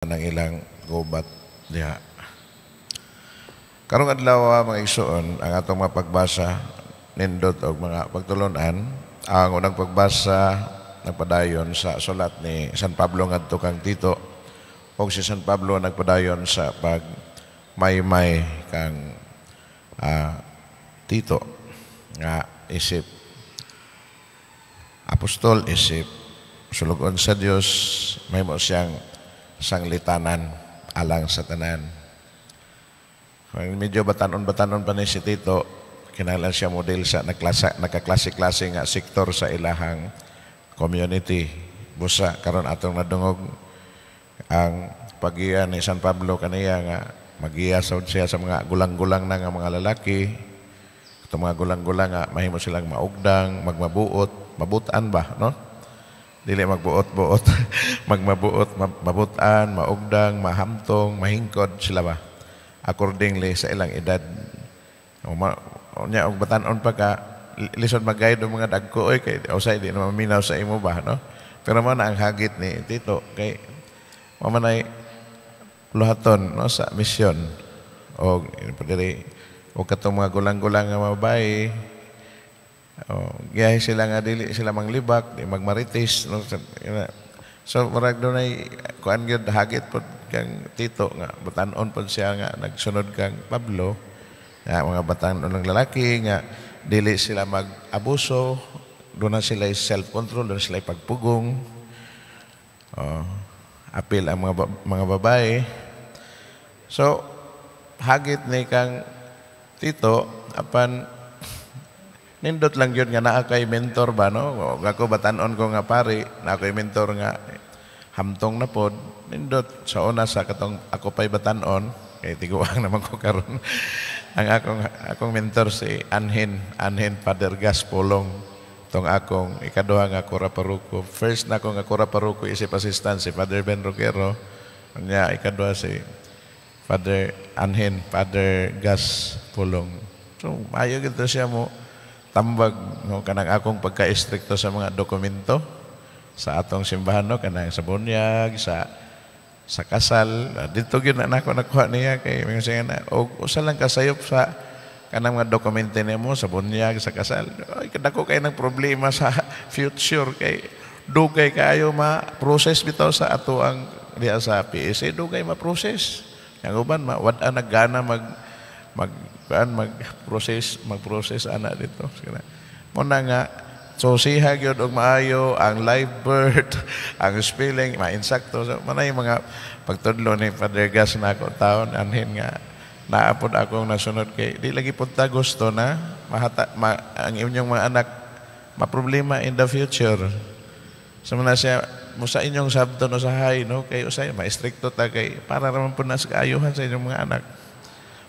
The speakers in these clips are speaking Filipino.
ng ilang gubat diha. Karong adlaw mga igsoon ang atong mapagbasa nindot og mga pagtulunan. Ang unang pagbasa nagpadayon sa sulat ni San Pablo ngadto kang Tito, o si San Pablo nagpadayon sa pagmaymay kang Tito nga isip apostol, isip sulugon sa Dios, mahimo siyang sanglitanan alang sa tanan. Medyo batanon pa ni si Tito, kinahanglan siya model sa nakaklase-klase nga sektor sa ilahang community. Busa karon atong nadungog ang pagiya ni San Pablo kaniya nga magiya siya sa mga gulang-gulang na nga mga lalaki. Itong mga gulang-gulang nga mahimo silang maugdang, mabutan ba, no? Dili magbuot-buot, magmabuot, mabutan, maugdang, mahamtong, mahingkod sila ba? Accordingly sa ilang edad. Nya og batan-on pa ka lisod mag-guide mga dagko oy kay usay di na maminaw sa imo ba, no? Pero mo na ang hagit ni Tito kay mamanay luhaton no sa misyon og dili o katong mga gulang-gulang nga babae. Giyahe sila nga dili sila manglibak, di magmaritis, no? So marag doon ay kuan gyud hagit pod kang Tito nga batan-on pod siya nga nagsunod kang Pablo nga mga batan-on ng lalaki nga dili sila mag-abuso, doon na sila self-control, doon sila pagpugong, apil ang mga babae. So hagit ni kang Tito apan nindot lang yun nga naa kay mentor ba, no? Ako batanon ko nga pari, naa kay mentor nga hamtong na pod. Nindot sa una sa katong ako pa'y batanon, kay tiguang naman ko karon. Ang akong mentor si Anhin Father Gas Polong. Tong akong ikaduha nga kuraparuko. First na ako nga kuraparuko isip assistant si Father Ben Roquero. Nya ikaduha si Father Anhin Father Gas Polong. So ayo gito siya mo tambag no kanang akong pagka-istrikto sa mga dokumento sa atong simbahan, no, kanang sa bunyag, sa kasal. Dito gyud na nako nakuha niya kay minsan na og usa lang kasayop sa kanang mga dokumento nimo sa bunyag, sa kasal. Ay kadako kay nang problema sa future kay dugay kaayo ma-process bitaw sa ato ang diha sa PSA, dugay ma-process. Ang uban wad-an naggana mag-process ana dito. Muna nga, so siha gyud og maayo ang live birth, ang spelling, ma-insakto. So, manay mga pagtudlo ni Father Gas na ako taon, anhin nga, naapod akong nasunod kay, di lagi po ta gusto na, ang inyong mga anak, maproblema in the future. So, muna siya, musa inyong sabto no sa hay, no? Kay usay, ma-stricto ta kay, para naman po na sa kaayuhan sa inyong mga anak.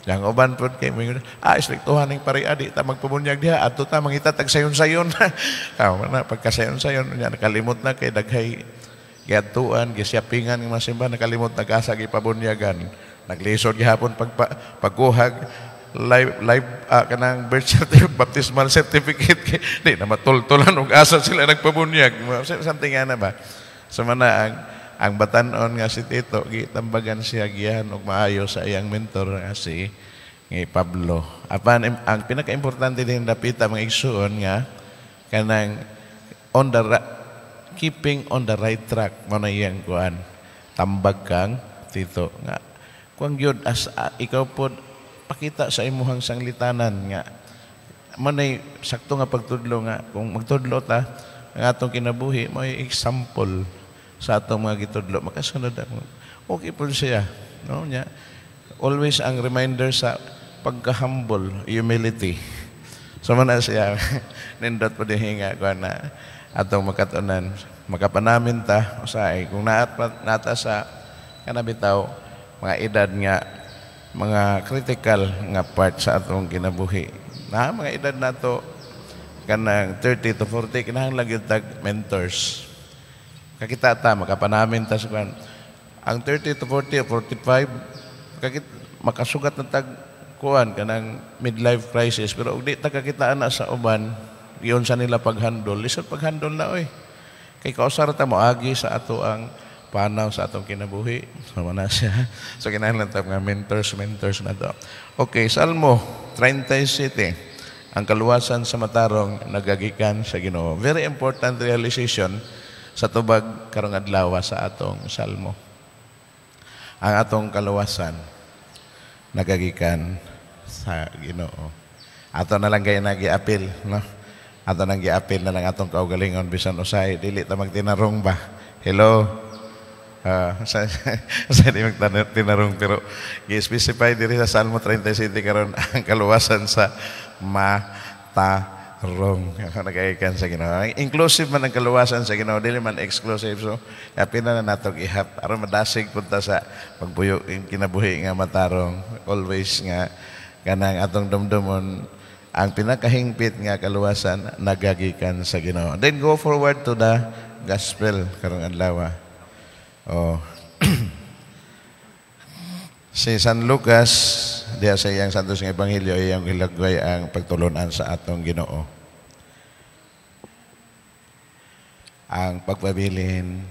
Yang uban po kay mga istriktuhan ng pari-adi ta magpabunyag diha ato ta mangitatag sayon-sayon. Na pagkasayon-sayon nya nakalimot na kay daghay giadtuan gisyapingan ng mga simbahan, nakalimot na kasa gipabunyagan. Naglisod gihapon pagkuhag live kanang birth certificate, baptismal certificate di na matultulan og asa sila nagpabunyag. Something ana ba? So mana ang batanon nga si Tito, gitambagan siya giyahan og maayo sa iyang mentor nga si Pablo. Apan ang pinaka-importante din dapita mga igsuon nga kanang keeping on the right track mo na iyang kuan. Tambag kang Tito nga kuang gyud as ikaw pod pakita sa imuhang sanglitanan nga manay sakto nga pagtudlo nga kung magtudlo ta ang atong kinabuhi mo example sa atong mga gitudlo makasunod ako. Okay po siya, no? Nya always ang reminder sa pagka-humble, humility. So man siya nindot po dihinga ko na atong makatunan makapanamin ta usay kung nata sa kanabitaw mga edad nga mga critical nga part sa atong kinabuhi. Na mga edad nato kanang 30 to 40 kinahanglan gyud tag mentors. Kakita ta, makapanamin ta sa kan. Ang 30 to 40 o 45, makasugat na tagkuhan ka ng midlife crisis. Pero di ta kakitaan na sa uban, yun sa nila paghandol. Lisod paghandol na, oy. Kay kausar ta mo agi sa ato ang panaw sa atong kinabuhi. Sama na siya. So kinahanglan ta mga mentors na to. Okay, Salmo 37. Ang kaluwasan sa matarong nagagikan sa Ginoo. Very important realization sa tubag karong adlaw sa atong Salmo. Ang atong kaluwasan nagagikan sa Ginoo. Ato na lang kay nagiapil, no? Ato nang giapil na lang atong kaugalingon bisan usay dili ta magtinarong ba. Hello. Sa di magtinarong pero gi-specify diri sa Salmo 37 karon ang kaluwasan sa matarong. Nagagikan sa Ginoo. Inclusive man ang kaluwasan sa Ginoo, dili man exclusive. So apil na nato gihap aron madasig punta sa pagbuyo kinabuhi nga matarong. Always nga kanang atong dumdumon ang pinakahingpit nga kaluwasan nagagikan sa Ginoo. Then go forward to the gospel karong adlaw. Si San Lucas diya sa iyang santos nga ebanghelyo iyang hilagway ang pagtulunan sa atong Ginoo. Ang pagpabilin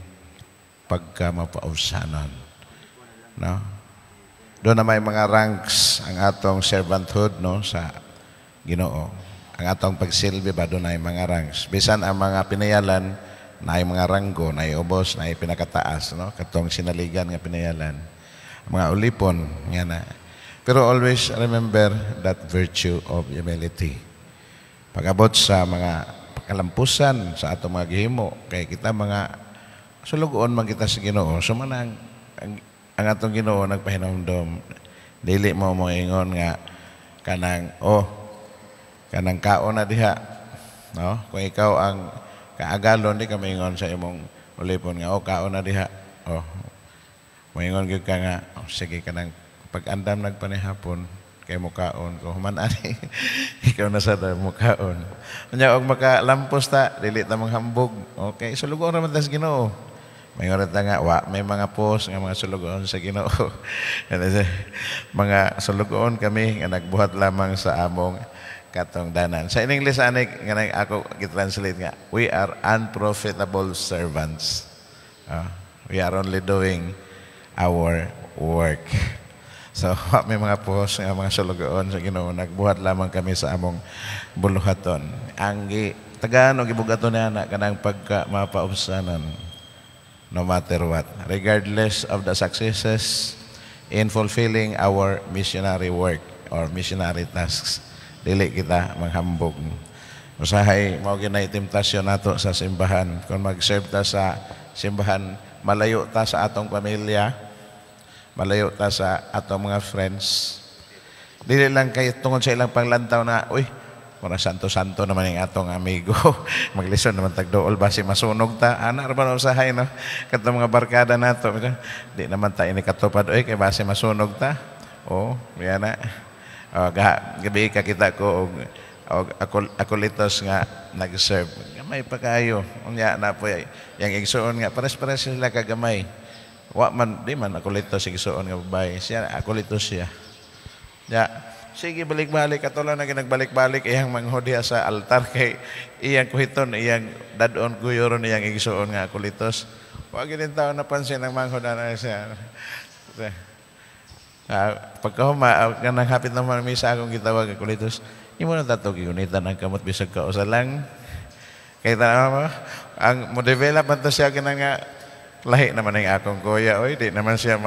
pagka mapausanon. No? Doon na may mga ranks ang atong servanthood, no, sa Ginoo. Ang atong pagsilbi ba doon ay mga ranks. Bisan ang mga pinayalan na ay mga ranggo, na ay ubos, na ay pinakataas, no? Katong sinaligan nga pinayalan. Mga ulipon, nga na. Pero always remember that virtue of humility. Pag-abot sa mga kalampusan sa atong mga gihimo, kay kita mga sulugoon man kita sa Ginoo. So man ang atong Ginoo nagpahinumdom. Dili mo ingon nga kanang kanang kaon na diha, no? Kung ikaw ang kaagalon, di ka maingon sa imong ulipon nga, kaon na diha. Maingon gyud ka nga, sige ka nang pag-andam nagpanihapon, kay mo kaon. Kung human ani, ikaw na sa mo kaon. Kanya, og makalampos ta, dili ta manghambog. Okay, sulugoon naman ta sa Ginoo. Maingon ta nga, may mga post nga mga sulugoon sa Ginoo. Mga sulugoon kami nga nagbuhat lamang sa among katong danan. Sa ining lisanik nga ako gitranslate nga, we are unprofitable servants. We are only doing our work. So may mga post nga mga sulugoon sa Ginoo, nagbuhat lamang kami sa among buluhaton. Ang Tagalog gibugaton na kanang pagka mapaubsanon, no matter what, regardless of the successes in fulfilling our missionary work or missionary tasks. Dili kita manghambog. Usahay mao ginay temptasyon nato sa simbahan. Kung mag-serve ta sa simbahan, malayo ta sa atong pamilya, malayo ta sa atong mga friends. Dili lang kay tungod sa ilang panglantaw na, mura santo-santo naman yung atong amigo. Maglison naman tagdool basi masunog ta. Ana ra ba usahay, no? Katong mga barkada nato, di naman ta ini katupad kay basi masunog ta. Yan na. Gabi ka kita ko akulitos nga nag-serve. Gamay pa kayo. Unya na po yang igsuon nga pares-pares sila kagamay. Di man akulitos igsuon nga babae. Siya akulitos siya. Sige balik-balik katulad na ginagbalik-balik iyang manghodiya sa altar kay iyang kuhiton iyang dadon guyoron iyang igsuon nga akulitos. Wa gid tawo napansin ang manghoda na siya. Pagkahuma, kanang hapit naman misa akong gitawag akulitos, imo na tatog unitan ang kamot bisag ka usa lang. Kaya tama ang mo-develop man to siya kinang nga lahi naman ang akong kuya. Di naman siya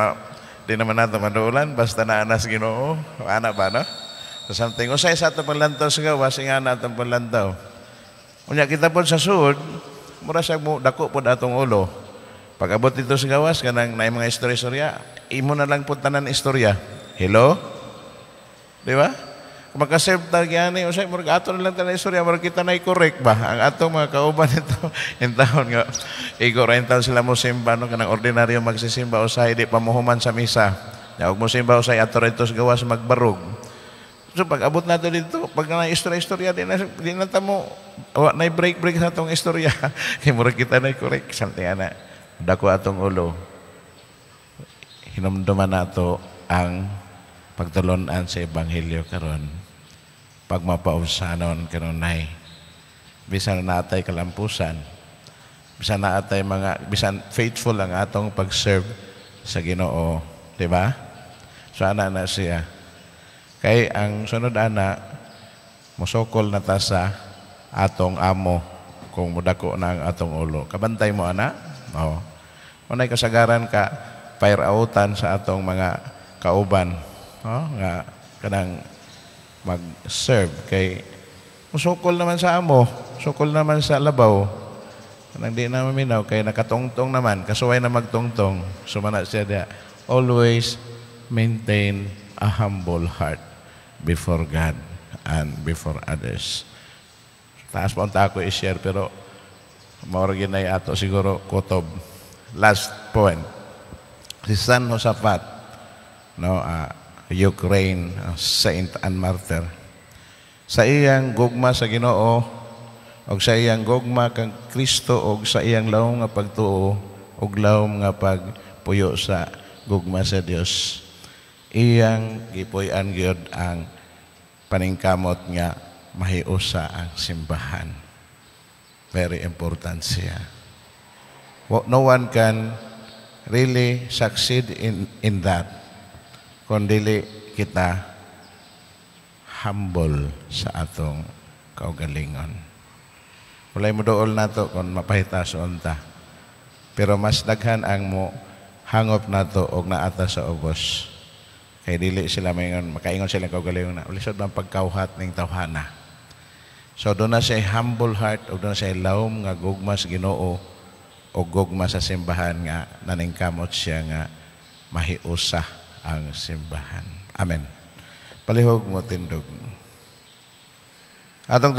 di naman nato maduulan basta na anas Ginoo. Ana ba, no? So something, usay sa atong paglantaw sa gawas, nga na atong paglantaw. Unya kita po sa sud, mura siya dako po atong ulo. Pag-abot dito sa gawas, kanang na mga istorya-istorya, imo na lang po tanan istorya. Hello? Di ba? Kung makaserve tagyani, usay, mura ato na lang tanan istorya, mura kita na i-correct ba? Ang atong mga kauban ito, yung taon nga, ikaw taon sila mo simba, no? Kanang ordinaryo magsisimba, usay, di pamuhuman sa misa. Huwag mo simba, usay, ato rito sa gawas magbarog. So pag abot nato dito, pag na istorya-istorya, di na tamo, na break sa itong istorya. Kaya mura kita na i-correct. Saltihan na. Dako atong ulo. Hinumduman nato ang pagtulunan sa Ebanghelyo karon. Pag mapausanon karon nay. Bisan natay kalampusan. Bisan naatay mga, bisan faithful ang atong pag-serve sa Ginoo. Diba? So, ana na siya. Kay ang sunod ana, musokol na ta sa atong amo kung mudako na ang atong ulo. Kabantay mo, ana? Oo. Unay kasagaran ka, fire outan sa atong mga kauban. Nga, kanang mag-serve. Kay, musokol naman sa amo, sukol naman sa labaw. Kanang di na maminaw, kay nakatungtong naman, kasuway na magtungtong. Sumana siya diya, always maintain a humble heart before God and before others. Taas po ang tako i-share, pero mauragin na ato siguro kutob. Last point. Si San Josaphat, no, Ukraine, saint and martyr. Sa iyang gugma sa Ginoo, o sa iyang gugma kang Kristo, o sa iyang lawom nga pagtuo, o lawom nga pagpuyo sa gugma sa Dios, iyang gipuy-an gyud ang paningkamot nga mahiusa ang simbahan. Very important siya. No one can really succeed in that kung dili kita humble sa atong kaugalingon. Walay mo dool nato kung mapahita sa unta. Pero mas daghan ang mo hangop nato og naata sa ubos. Kay dili sila makaingon sila kaugalingon na ulisod ang pagkauhat ning tawhana. So doon na siya humble heart, o doon na siya lawom nga gugma sa Ginoo o gugma sa simbahan nga naningkamot siya nga mahiusa ang simbahan. Amen. Palihog mo tindog. Atong